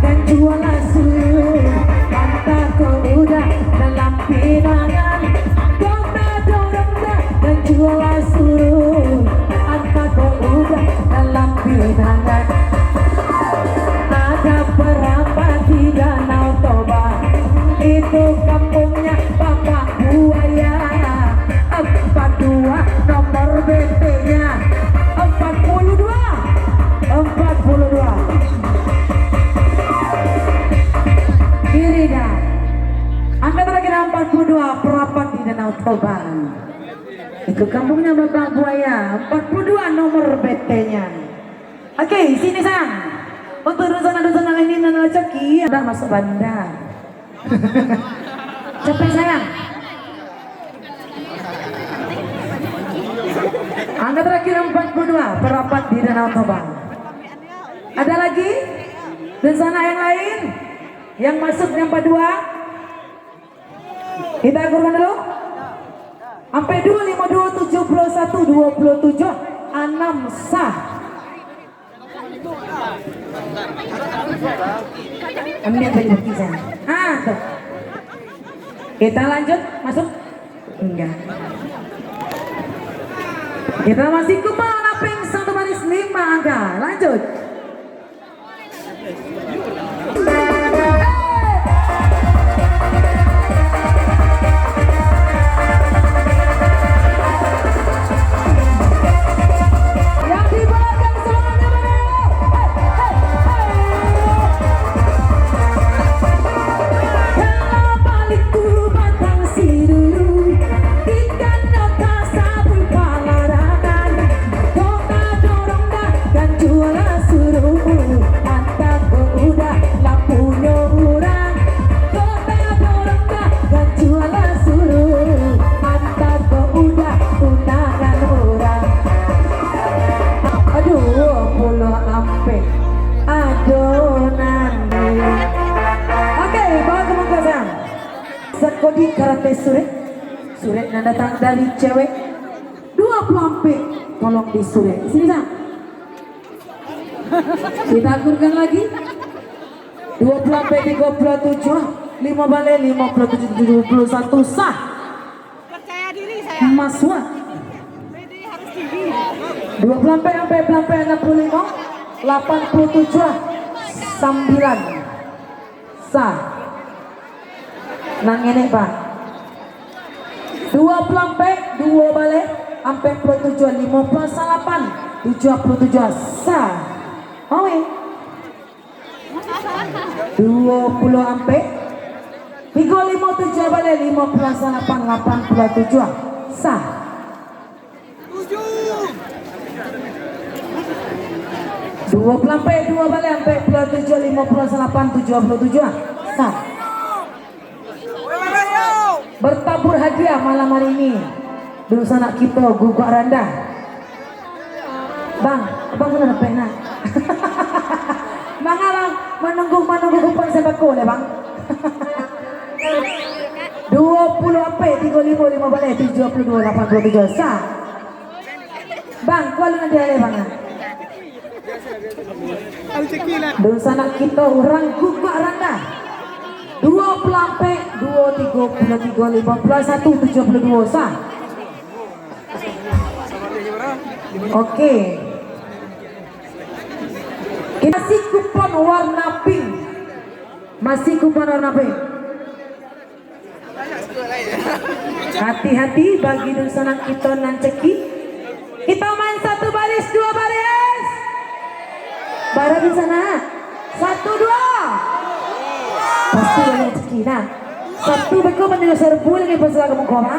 dan jualan suruh mata kau udah dalam pinangan. Kota dorong dan jualan suruh mata kau udah dalam pinangan. Ada perapat di Danau Toba, itu kampungnya Bapak Buaya. 42 nomor BT-nya 42. Kiri dah. Angkat lagi 42 perapat di Danau Toba. Itu kampungnya Bapak Buaya. 42 nomor BT-nya. Oke, sini sayang. Untuk dosa-dosa ini dan rezeki udah masuk bandar. Capek sayang. Angkat terakhir 42 perapat di Danau Toba. Ada lagi? Dan sana yang lain yang masuk yang 42. Kita akurkan dulu. Sampai 252 71 27 6 sah. Ambil baju berkisah. Tuh. Kita lanjut masuk. Enggak. Kita masih kupal naping 1 baris 5 angka. Lanjut. Kodi karate suret yang datang dari cewek 20 ampe tolong disuret sini sang. Kita akurkan lagi 20 ampe 37 5 balik 57 71 sah. Percaya diri saya. Mas Wah. Jadi harus tinggi. 20 ampe 65 87 9 sah. Nang ini Pak 20 ampe 2 balik ampe 47 58 77 sah. Oke 20 ampe 357 balik 58 87 sah. 20 ampe 2 balik ampe 47 58 77 sah. Bertabur hadiah malam hari ini dulu sanak kita gugak rendah. Bang benar pena. Bang menunggu kupon sembako le bang. 20 ampe 35 5 balik 72 87 sah. Bang kuala nanti ale bang. Dulu sanak kita orang gugak rendah 20 ampe 2 33 51 72 sah. Oke. Kita masih kupon warna pink. Masih kupon warna pink. Hati-hati bagi dosa kita nan ceki. Kita main 1 baris 2 baris. Baru di sana 1 2. Pasti banyak ceki nah. 1 beko menjadi serbu lagi pasal kamu koma.